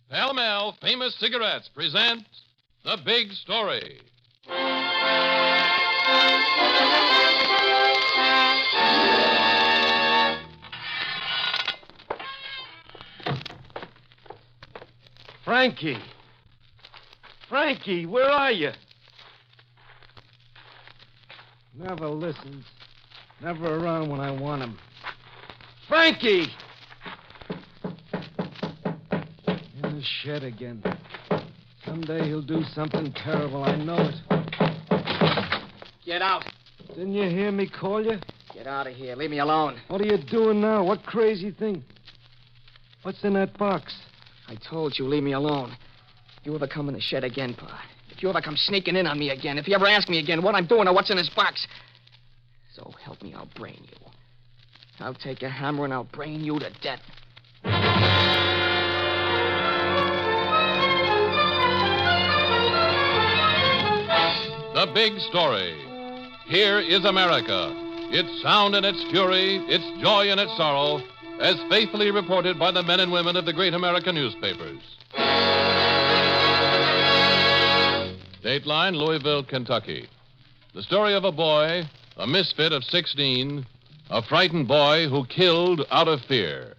Pall Mall Famous Cigarettes present The Big Story. Frankie! Frankie, where are you? Never listens. Never around when I want him. Frankie! In the shed again. Someday he'll do something terrible, I know it. Get out. Didn't you hear me call you? Get out of here. Leave me alone. What are you doing now? What crazy thing? What's in that box? I told you, leave me alone. If you ever come in the shed again, Pa. If you ever come sneaking in on me again. If you ever ask me again what I'm doing or what's in this box. So help me, I'll brain you. I'll take a hammer and I'll brain you to death. The Big Story. Here is America. Its sound and its fury, its joy and its sorrow, as faithfully reported by the men and women of the great American newspapers. Dateline, Louisville, Kentucky. The story of a boy, a misfit of 16, a frightened boy who killed out of fear.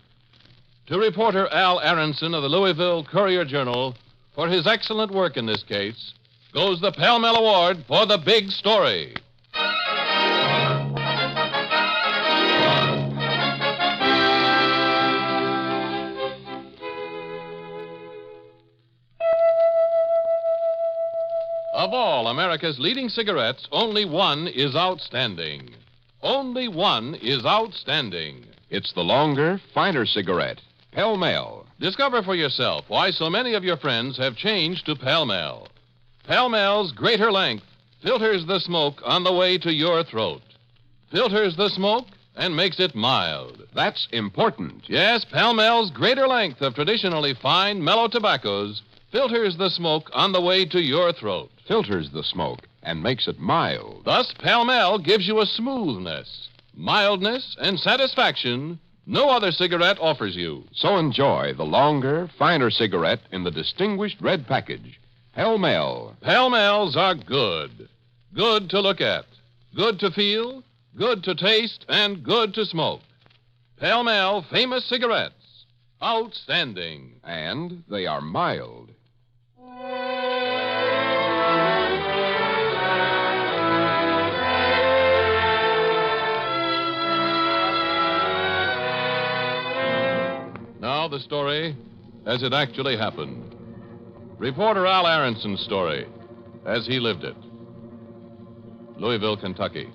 To reporter Al Aaronson of the Louisville Courier-Journal, for his excellent work in this case, goes the Pall Mall Award for The Big Story. Of all America's leading cigarettes, only one is outstanding. Only one is outstanding. It's the longer, finer cigarette, Pall Mall. Discover for yourself why so many of your friends have changed to Pall Mall. Pall Mall's greater length filters the smoke on the way to your throat. Filters the smoke and makes it mild. That's important. Yes, Pall Mall's greater length of traditionally fine, mellow tobaccos filters the smoke on the way to your throat. Filters the smoke and makes it mild. Thus, Pall Mall gives you a smoothness, mildness, and satisfaction no other cigarette offers you. So enjoy the longer, finer cigarette in the distinguished red package. Pall Mall. Pall Malls are good. Good to look at, good to feel, good to taste, and good to smoke. Pall Mall Famous Cigarettes. Outstanding. And they are mild. Now the story as it actually happened. Reporter Al Aaronson's story as he lived it. Louisville, Kentucky.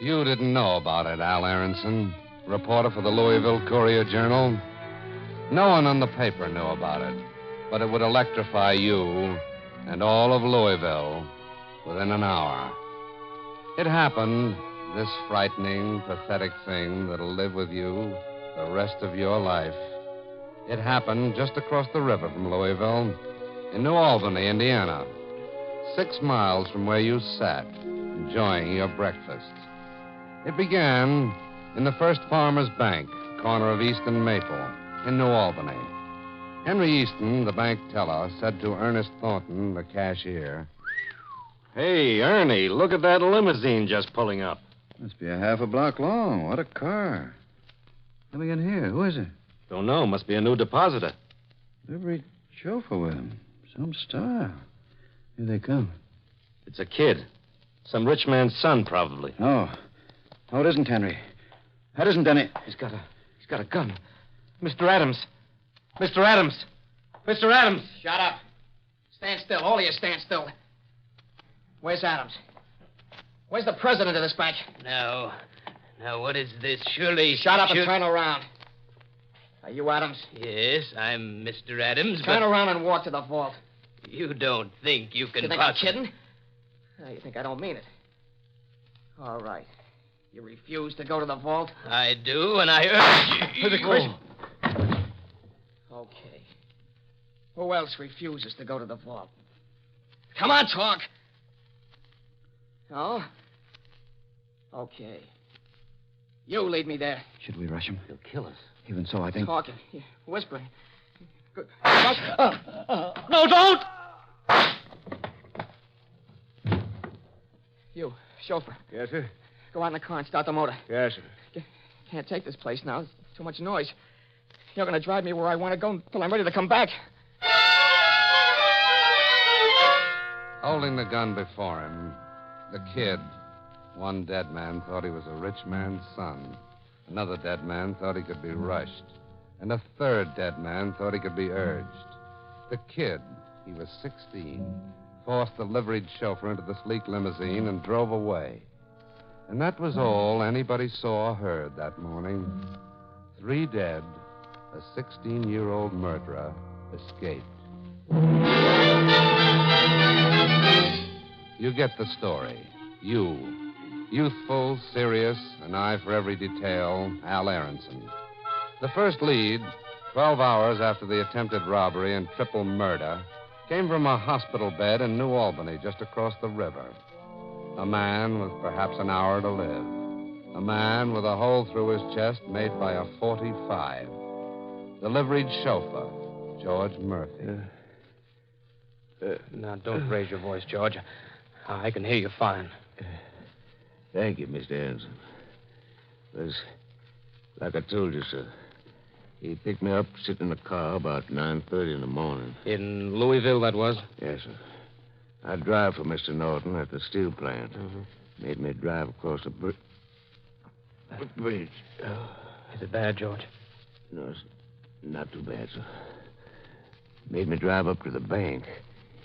You didn't know about it, Al Aaronson, reporter for the Louisville Courier-Journal. No one on the paper knew about it, but it would electrify you and all of Louisville within an hour. It happened, this frightening, pathetic thing that'll live with you the rest of your life. It happened just across the river from Louisville, in New Albany, Indiana, 6 miles from where you sat, enjoying your breakfast. It began in the First Farmers Bank, corner of East and Maple, in New Albany. Henry Easton, the bank teller, said to Ernest Thornton, the cashier, Hey, Ernie, look at that limousine just pulling up. Must be a half a block long. What a car. Let me get here. Who is it? Don't know. Must be a new depositor. Livery chauffeur with him. Some style. Here they come. It's a kid. Some rich man's son, probably. No. No, it isn't Henry. That isn't any. He's got a gun. Mr. Adams. Mr. Adams. Mr. Adams. Shut up. Stand still. All of you stand still. Where's Adams? Where's the president of this bank? Now, what is this? Surely... Shut up and turn around. Are you Adams? Yes, I'm Mr. Adams, Turn around and walk to the vault. You don't think you can... You think I'm kidding? You think I don't mean it? All right. You refuse to go to the vault? I do, and I urge you... Okay. Who else refuses to go to the vault? Come on, talk. No? Okay. You lead me there. Should we rush him? He'll kill us. Even so, I think... Talking. Yeah, whispering. Good. No, don't! You, chauffeur. Yes, sir. Go out in the car and start the motor. Yes, sir. Can't take this place now. There's too much noise. You're going to drive me where I want to go until I'm ready to come back. Holding the gun before him, the kid, one dead man thought he was a rich man's son. Another dead man thought he could be rushed. And a third dead man thought he could be urged. The kid, he was 16, forced the liveried chauffeur into the sleek limousine and drove away. And that was all anybody saw or heard that morning. 3 dead, a 16-year-old murderer escaped. You get the story. You, youthful, serious, an eye for every detail, Al Aaronson. The first lead, 12 hours after the attempted robbery and triple murder, came from a hospital bed in New Albany, just across the river. A man with perhaps an hour to live. A man with a hole through his chest made by a .45. The liveried chauffeur, George Murphy. Now, don't raise your voice, George. I can hear you fine. Thank you, Mr. Aaronson. Like I told you, sir. He picked me up sitting in the car about 9:30 in the morning. In Louisville, that was? Yes, sir. I drive for Mr. Norton at the steel plant. Made me drive across the bridge. Is it bad, George? No, it's not too bad, sir. Made me drive up to the bank.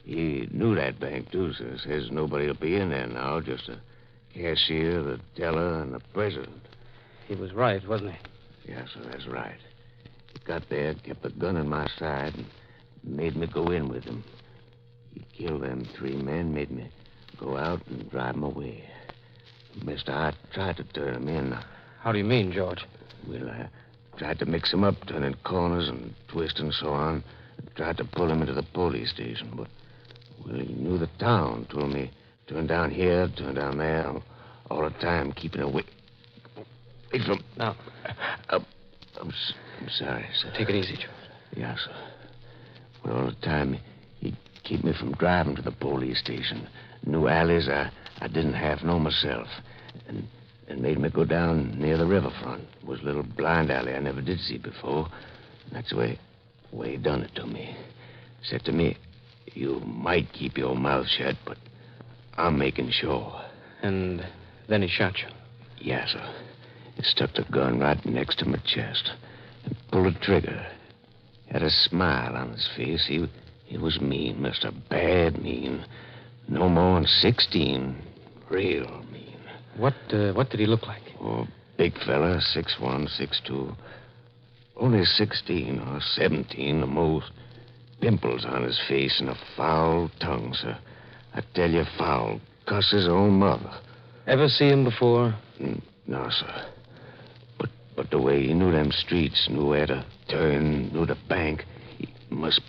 He knew that bank, too, sir. Says nobody will be in there now, just a cashier, the teller, and the president. He was right, wasn't he? Yes, sir, that's right. He got there, kept the gun in my side, and made me go in with him. He killed them 3 men, made me go out and drive them away. Mister, I tried to turn them in. How do you mean, George? Well, I tried to mix them up, turning corners and twisting and so on. Tried to pull him into the police station, but, well, he knew the town. Told me, turn down here, turn down there, all the time keeping away from... Now, I'm sorry, sir. take it easy, George. Yes, sir. Well, all the time, he'd keep me from driving to the police station. New alleys I didn't half know myself. And made me go down near the riverfront. It was a little blind alley I never did see before. That's the way he done it to me. Said to me, you might keep your mouth shut, but I'm making sure. And then he shot you? Yes, sir. He stuck the gun right next to my chest and pulled the trigger. Had a smile on his face. He was mean, mister. Bad mean. No more than 16. Real mean. What did he look like? Oh, big fella, 6'1", 6'2". Only 16 or 17, the most. Pimples on his face and a foul tongue, sir. I tell you, foul. Cuss his own mother. Ever see him before? No, sir. But the way he knew them streets, knew where to turn, knew the bank, he must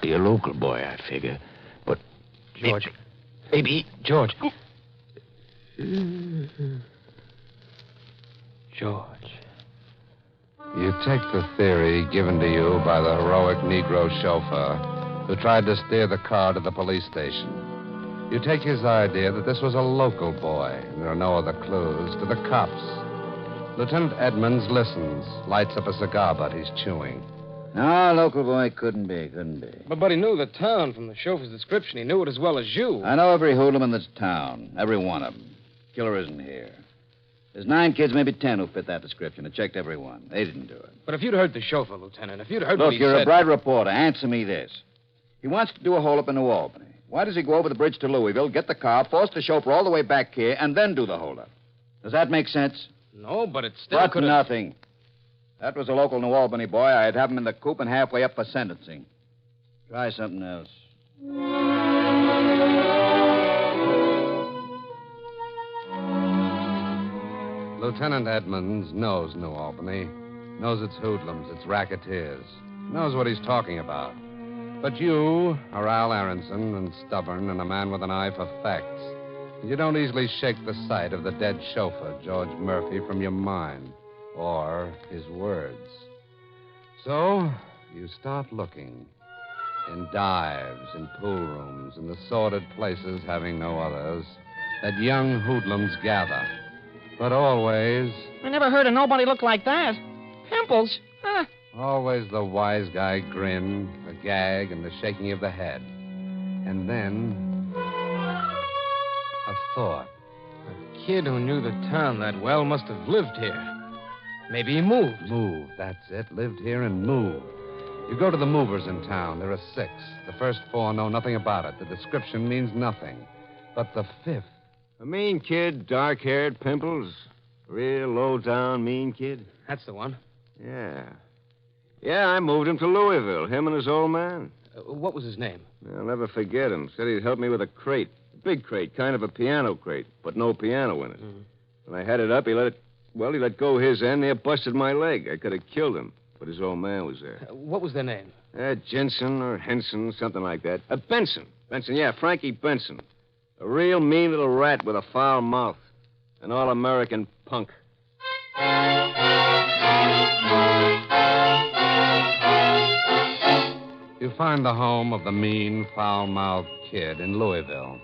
be a local boy, I figure. But... George. Maybe... George. George. You take the theory given to you by the heroic Negro chauffeur who tried to steer the car to the police station. You take his idea that this was a local boy, and there are no other clues, to the cops. Lieutenant Edmonds listens, lights up a cigar butt he's chewing. No, local boy couldn't be. But he knew the town from the chauffeur's description. He knew it as well as you. I know every hoodlum in this town. Every one of them. Killer isn't here. There's 9 kids, maybe 10 who fit that description. I checked every one. They didn't do it. But if you'd heard the chauffeur, Lieutenant, if you'd heard what Look, he you're said... a bright reporter. Answer me this. He wants to do a holdup in New Albany. Why does he go over the bridge to Louisville, get the car, force the chauffeur all the way back here, and then do the holdup? Does that make sense? No, but it still But could nothing. That was a local New Albany boy. I'd have him in the coop and halfway up for sentencing. Try something else. Lieutenant Edmonds knows New Albany, knows its hoodlums, its racketeers, knows what he's talking about. But you are Al Aaronson and stubborn and a man with an eye for facts. You don't easily shake the sight of the dead chauffeur, George Murphy, from your mind, or his words. So, you start looking in dives, in pool rooms, in the sordid places having no others that young hoodlums gather. But always, I never heard of nobody look like that. Pimples? Huh. always the wise guy grin, the gag, and the shaking of the head. And then, a thought. A kid who knew the town that well must have lived here. Maybe he moved. Moved, that's it. Lived here and moved. You go to the movers in town. There are 6. The first 4 know nothing about it. The description means nothing. But the 5th... A mean kid, dark-haired, pimples. Real low-down mean kid. That's the one. Yeah. Yeah, I moved him to Louisville, him and his old man. What was his name? I'll never forget him. Said he'd help me with a crate. A big crate, kind of a piano crate, but no piano in it. Mm. When I had it up, he let go his end, near busted my leg. I could have killed him, but his old man was there. What was their name? Jensen or Henson, something like that. Benson. Benson, yeah, Frankie Benson. A real mean little rat with a foul mouth. An all-American punk. You find the home of the mean, foul-mouthed kid in Louisville.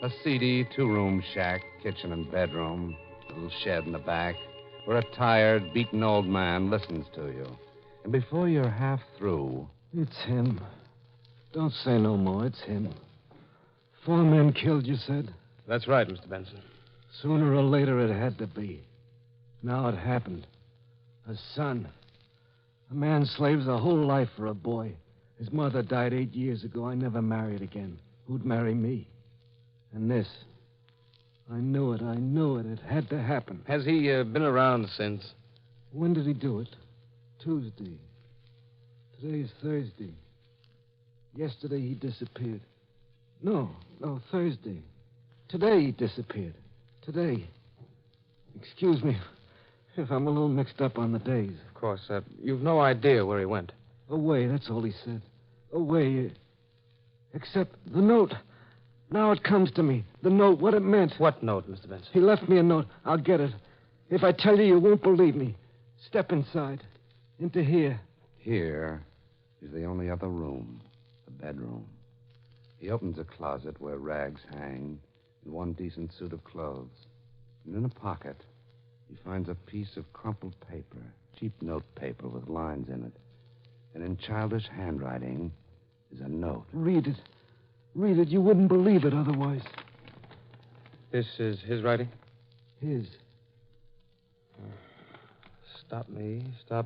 A seedy 2-room shack, kitchen and bedroom, little shed in the back, where a tired, beaten old man listens to you. And before you're half through... It's him. Don't say no more. It's him. 4 men killed, you said? That's right, Mr. Benson. Sooner or later it had to be. Now it happened. A son. A man slaves a whole life for a boy. His mother died 8 years ago. I never married again. Who'd marry me? And this. I knew it. It had to happen. Has he been around since? When did he do it? Tuesday. Today's Thursday. Yesterday he disappeared. No, Thursday. Today he disappeared. Today. Excuse me if I'm a little mixed up on the days. Of course. You've no idea where he went. Away, that's all he said. Away. Except the note. Now it comes to me. The note, what it meant. What note, Mr. Benson? He left me a note. I'll get it. If I tell you, you won't believe me. Step inside. Into here. Here is the only other room, the bedroom. He opens a closet where rags hang and one decent suit of clothes. And in a pocket, he finds a piece of crumpled paper, cheap note paper with lines in it. And in childish handwriting is a note. Read it. Read it. You wouldn't believe it otherwise. This is his writing? His. Stop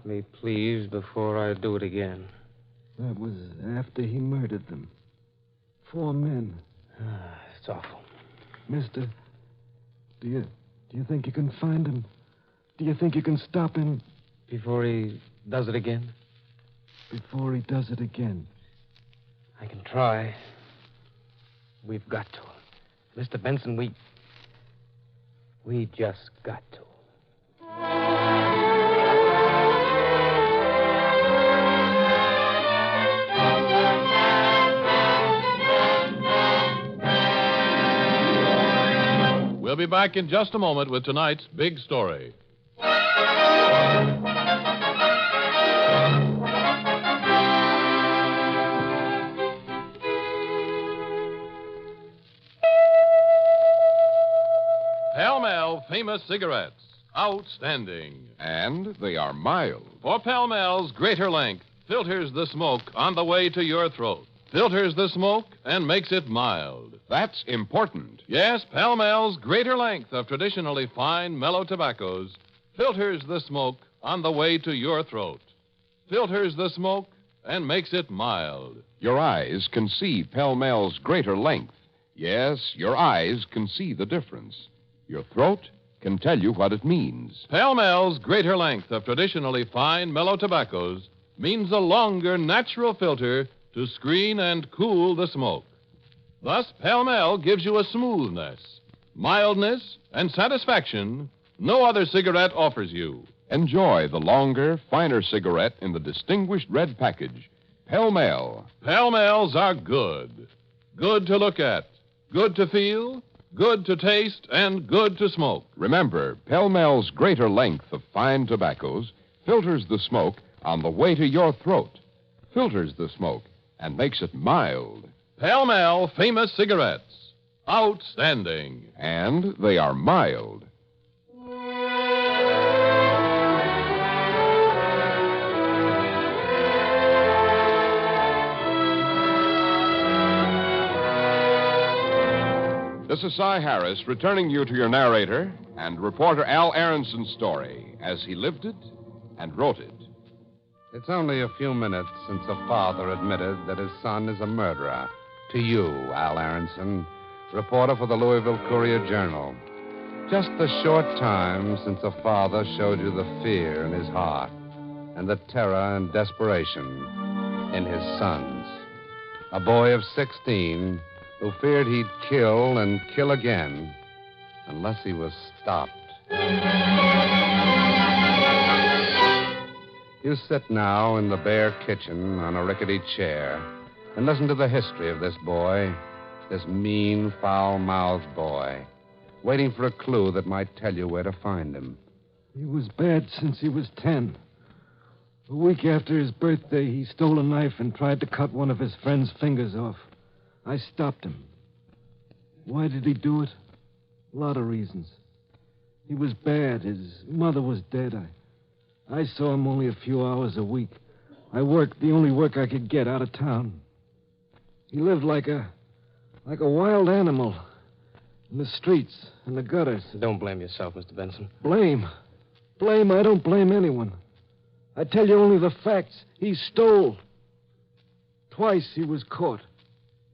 me, please, before I do it again. That was after he murdered them. 4 men. It's awful. Mister, do you think you can find him? Do you think you can stop him? Before he does it again? Before he does it again. I can try. We've got to. Mr. Benson, we just got to. We'll be back in just a moment with tonight's big story. Pall-Mall Famous Cigarettes. Outstanding. And they are mild. For Pall-Mall's greater length filters the smoke on the way to your throat. Filters the smoke and makes it mild. That's important. Yes, Pall-Mall's greater length of traditionally fine, mellow tobaccos filters the smoke on the way to your throat. Filters the smoke and makes it mild. Your eyes can see Pall-Mall's greater length. Yes, your eyes can see the difference. Your throat can tell you what it means. Pall-Mall's greater length of traditionally fine, mellow tobaccos means a longer natural filter to screen and cool the smoke. Thus, Pall-Mall gives you a smoothness, mildness, and satisfaction no other cigarette offers you. Enjoy the longer, finer cigarette in the distinguished red package. Pall-Mall. Pall-Malls are good. Good to look at, good to feel, good to taste and good to smoke. Remember, pell-mell's greater length of fine tobaccos filters the smoke on the way to your throat, filters the smoke, and makes it mild. Pell-Mell Famous Cigarettes. Outstanding. And they are mild. This is Cy Harris returning you to your narrator and reporter Al Aronson's story as he lived it and wrote it. It's only a few minutes since a father admitted that his son is a murderer. To you, Al Aaronson, reporter for the Louisville Courier-Journal. Just a short time since a father showed you the fear in his heart and the terror and desperation in his sons. A boy of 16 who feared he'd kill and kill again unless he was stopped. You sit now in the bare kitchen on a rickety chair and listen to the history of this boy, this mean, foul-mouthed boy, waiting for a clue that might tell you where to find him. He was bad since he was 10. A week after his birthday, he stole a knife and tried to cut one of his friend's fingers off. I stopped him. Why did he do it? A lot of reasons. He was bad. His mother was dead. I saw him only a few hours a week. I worked the only work I could get out of town. He lived like a wild animal in the streets and the gutters. Don't blame yourself, Mr. Benson. Blame? I don't blame anyone. I tell you only the facts. He stole. Twice he was caught.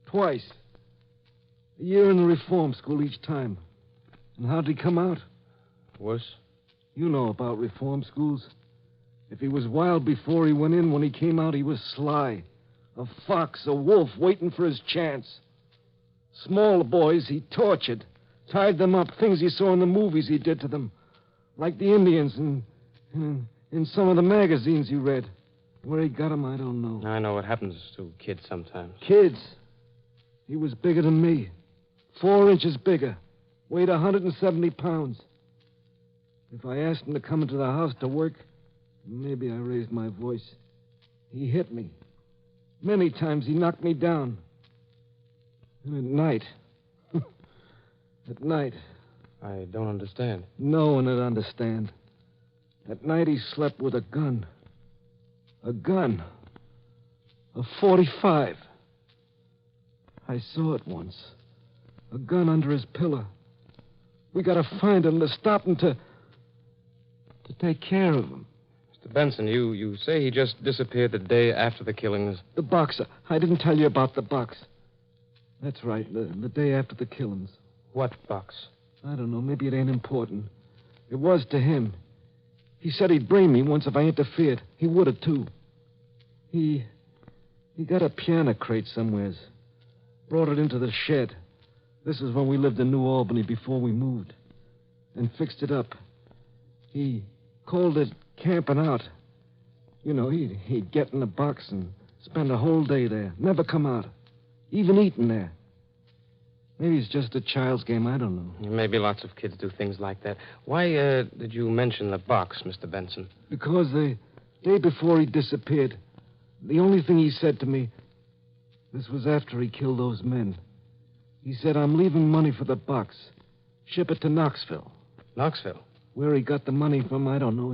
Twice. A year in the reform school each time. And how'd he come out? Worse? You know about reform schools. If he was wild before he went in, when he came out, he was sly. A fox, a wolf, waiting for his chance. Small boys he tortured. Tied them up. Things he saw in the movies he did to them. Like the Indians in some of the magazines he read. Where he got them, I don't know. I know what happens to kids sometimes. Kids? He was bigger than me. 4 inches bigger. Weighed 170 pounds. If I asked him to come into the house to work, maybe I raised my voice. He hit me. Many times he knocked me down. And at night. At night. I don't understand. No one would understand. At night he slept with a gun. A gun. A .45. I saw it once. A gun under his pillow. We gotta find him to stop him to take care of him. Mr. Benson, you say he just disappeared the day after the killings. The boxer. I didn't tell you about the box. That's right, the day after the killings. What box? I don't know. Maybe it ain't important. It was to him. He said he'd bring me once if I interfered. He would have, too. He got a piano crate somewheres. Brought it into the shed. This is when we lived in New Albany before we moved. And fixed it up. He called it camping out. You know, he'd get in the box and spend a whole day there. Never come out. Even eating there. Maybe it's just a child's game. I don't know. Maybe lots of kids do things like that. Why did you mention the box, Mr. Benson? Because the day before he disappeared, the only thing he said to me, this was after he killed those men. He said, I'm leaving money for the box. Ship it to Knoxville. Knoxville? Where he got the money from, I don't know.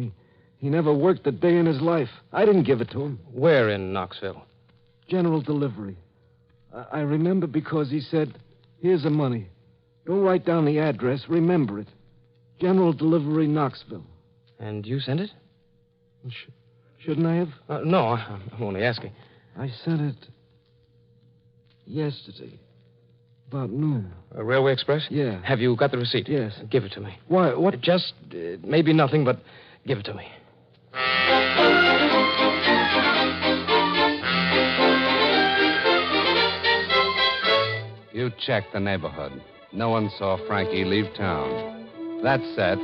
He never worked a day in his life. I didn't give it to him. Where in Knoxville? General delivery. I remember because he said, here's the money. Don't write down the address. Remember it. General delivery, Knoxville. And you sent it? Shouldn't I have? No, I'm only asking. I sent it yesterday. About noon. A Railway Express? Yeah. Have you got the receipt? Yes. Give it to me. Why, what? Just, maybe nothing, but give it to me. You checked the neighborhood. No one saw Frankie leave town. That set,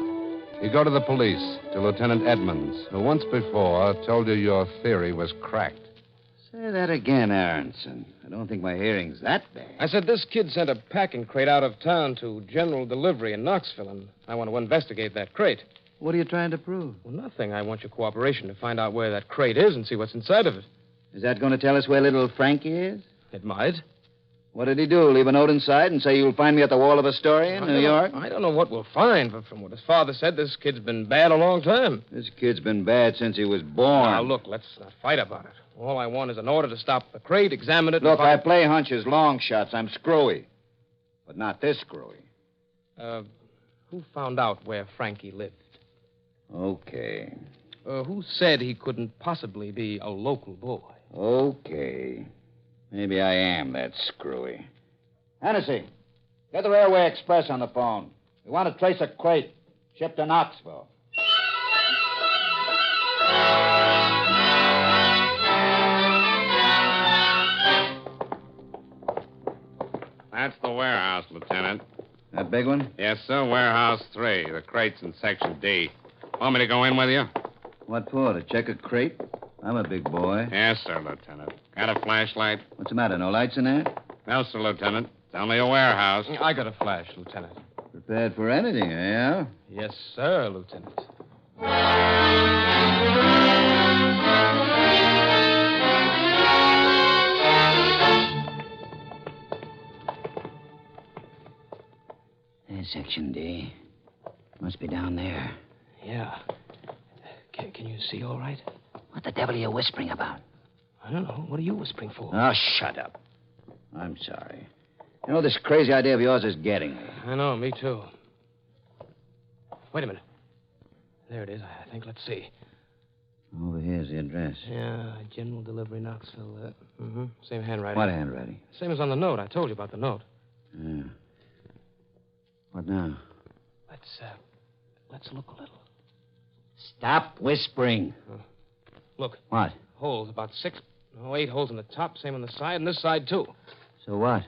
you go to the police, to Lieutenant Edmonds, who once before told you your theory was cracked. Say that again, Aaronson. I don't think my hearing's that bad. I said this kid sent a packing crate out of town to general delivery in Knoxville, and I want to investigate that crate. What are you trying to prove? Well, nothing. I want your cooperation to find out where that crate is and see what's inside of it. Is that going to tell us where little Frankie is? It might. What did he do? Leave a note inside and say you'll find me at the Wall of Astoria in New York? I don't know what we'll find, but from what his father said, this kid's been bad a long time. This kid's been bad since he was born. Now, look, let's not fight about it. All I want is an order to stop the crate, examine it, Look, and I play hunches, long shots. I'm screwy. But not this screwy. Who found out where Frankie lived? Okay. Who said he couldn't possibly be a local boy? Okay. Maybe I am that screwy. Hennessy, get the Railway Express on the phone. We want to trace a crate shipped to Knoxville. That's the warehouse, Lieutenant. That big one? Yes, sir. Warehouse 3. The crate's in Section D. Want me to go in with you? What for? To check a crate? I'm a big boy. Yes, sir, Lieutenant. Got a flashlight? What's the matter? No lights in there? No, sir, Lieutenant. It's only a warehouse. I got a flash, Lieutenant. Prepared for anything, eh? Yes, sir, Lieutenant. There's Section D. Must be down there. Yeah. Can you see all right? What the devil are you whispering about? I don't know. What are you whispering for? Oh, shut up. I'm sorry. You know, this crazy idea of yours is getting me. I know, me too. Wait a minute. There it is, I think. Let's see. Over here's the address. Yeah, General Delivery, Knoxville. Same handwriting. What handwriting? Same as on the note. I told you about the note. Yeah. What now? Let's look a little. Stop whispering. Look. What? Holes, about 8 holes in the top, same on the side, and this side, too. So what?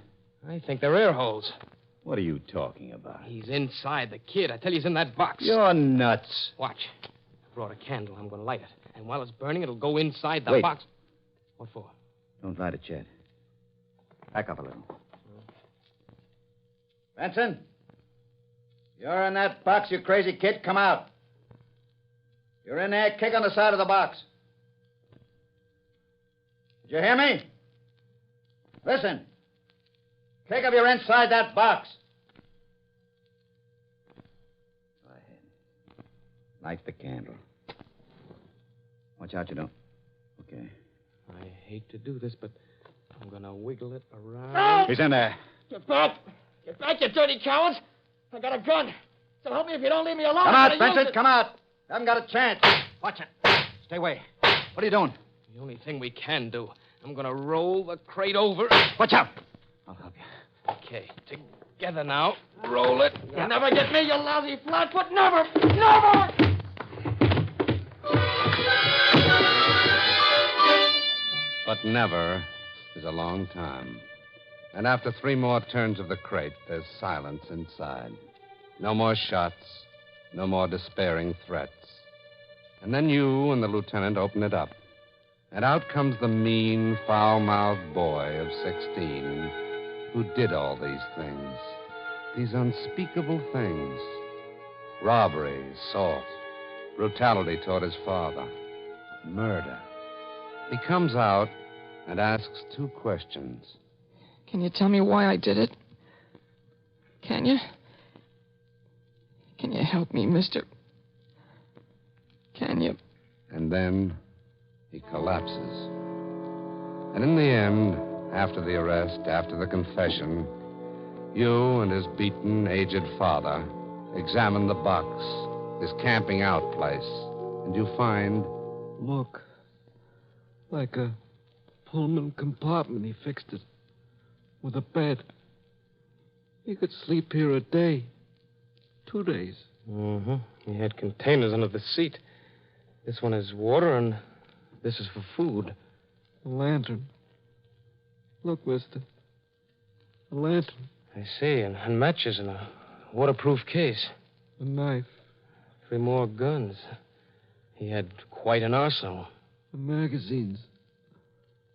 I think they're air holes. What are you talking about? He's inside, the kid. I tell you, he's in that box. You're nuts. Watch. I brought a candle. I'm going to light it. And while it's burning, it'll go inside the Wait. box. What for? Don't light it yet. Back up a little. Benson? You're in that box, you crazy kid. Come out. You're in there. Kick on the side of the box. Did you hear me? Listen. Kick if you're inside that box. Go ahead. Light the candle. Watch out you don't. Okay. I hate to do this, but I'm going to wiggle it around. He's in there. Get back! Get back, you dirty cowards! I got a gun. So help me if you don't leave me alone. Come I'm out, gonna use Benson. it. Come out. Haven't got a chance. Watch it. Stay away. What are you doing? The only thing we can do. I'm going to roll the crate over. Watch out. I'll help you. Okay, together now. Roll it. You'll never get me, you lousy flatfoot. Never! Never! But never is a long time. And after 3 more turns of the crate, there's silence inside. No more shots, no more despairing threats. And then you and the lieutenant open it up. And out comes the mean, foul-mouthed boy of 16 who did all these things. These unspeakable things. Robbery, assault, brutality toward his father, murder. He comes out and asks 2 questions. Can you tell me why I did it? Can you? Can you help me, mister? Can you? And then he collapses. And in the end, after the arrest, after the confession, you and his beaten, aged father examine the box, his camping out place, and you find... Look. Like a Pullman compartment, he fixed it. With a bed. He could sleep here a day. 2 days. Mm-hmm. He had containers under the seat. This one is water, and this is for food. A lantern. Look, mister. A lantern. I see, and matches in a waterproof case. A knife. 3 more guns. He had quite an arsenal. The magazines.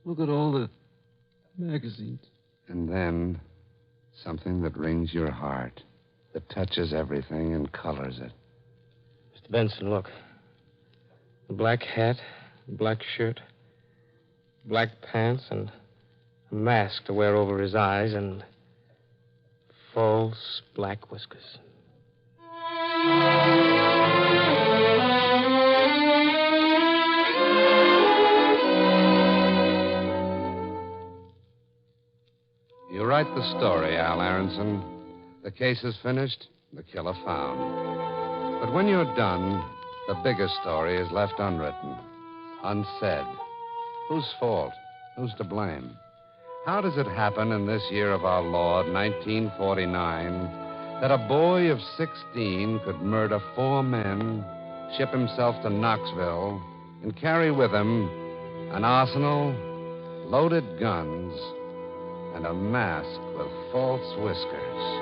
Look at all the magazines. And then something that wrings your heart, that touches everything and colors it. Mr. Benson, look. A black hat, black shirt, black pants, and a mask to wear over his eyes, and false black whiskers. You write the story, Al Aaronson. The case is finished, the killer found. But when you're done, the bigger story is left unwritten, unsaid. Whose fault? Who's to blame? How does it happen in this year of our Lord, 1949, that a boy of 16 could murder 4 men, ship himself to Knoxville, and carry with him an arsenal, loaded guns, and a mask with false whiskers?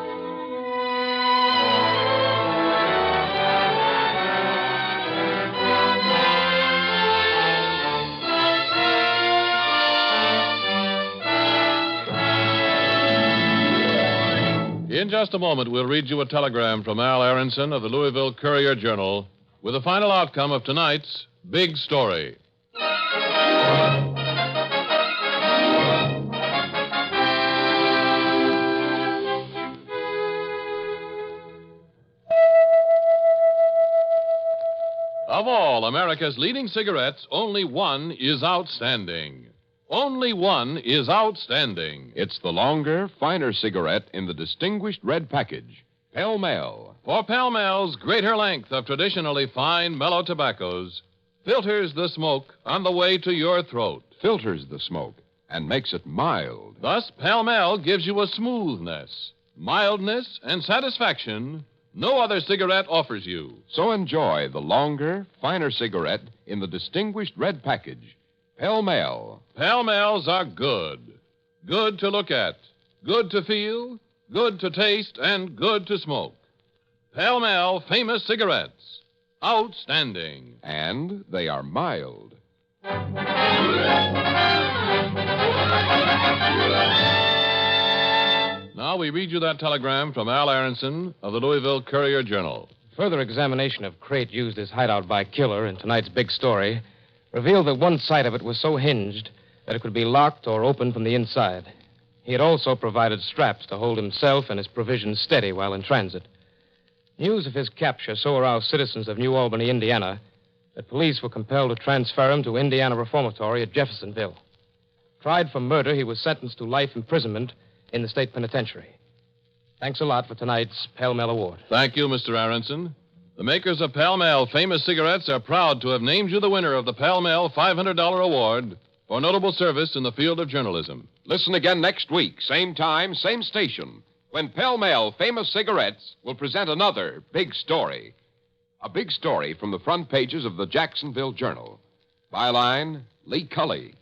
In just a moment, we'll read you a telegram from Al Aaronson of the Louisville Courier-Journal with the final outcome of tonight's big story. Of all America's leading cigarettes, only one is outstanding. Only one is outstanding. It's the longer, finer cigarette in the distinguished red package, Pell Mell. For Pall Mall's greater length of traditionally fine, mellow tobaccos filters the smoke on the way to your throat. Filters the smoke and makes it mild. Thus, Pall Mall gives you a smoothness, mildness, and satisfaction no other cigarette offers you. So enjoy the longer, finer cigarette in the distinguished red package, Pell Mell. Pall Malls are good. Good to look at, good to feel, good to taste, and good to smoke. Pall Mall famous cigarettes. Outstanding. And they are mild. Now we read you that telegram from Al Aaronson of the Louisville Courier-Journal. Further examination of crate used as hideout by killer in tonight's big story revealed that one side of it was so hinged that it could be locked or opened from the inside. He had also provided straps to hold himself and his provisions steady while in transit. News of his capture so aroused citizens of New Albany, Indiana, that police were compelled to transfer him to Indiana Reformatory at Jeffersonville. Tried for murder, he was sentenced to life imprisonment in the state penitentiary. Thanks a lot for tonight's Pell Mell Award. Thank you, Mr. Aaronson. The makers of Pall Mall famous cigarettes are proud to have named you the winner of the Pall Mall $500 award for notable service in the field of journalism. Listen again next week, same time, same station, when Pell Mell famous cigarettes will present another big story. A big story from the front pages of the Jacksonville Journal. Byline, Lee Cully.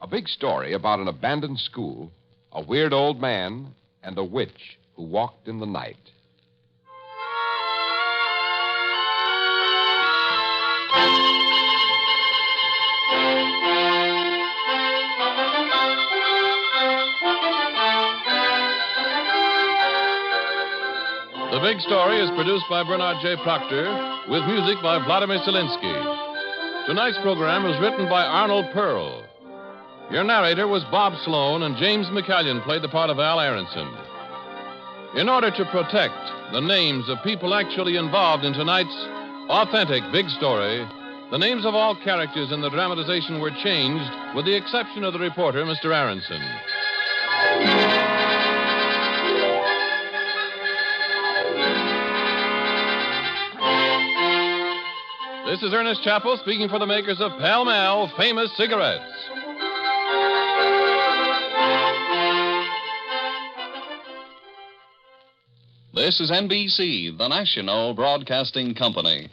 A big story about an abandoned school, a weird old man, and a witch who walked in the night. The Big Story is produced by Barnard J. Prockter with music by Vladimir Zelinsky. Tonight's program was written by Arnold Perl. Your narrator was Bob Sloane, and James McCallion played the part of Al Aaronson. In order to protect the names of people actually involved in tonight's authentic Big Story, the names of all characters in the dramatization were changed, with the exception of the reporter, Mr. Aaronson. This is Ernest Chappell speaking for the makers of Pall Mall famous cigarettes. This is NBC, the national broadcasting company.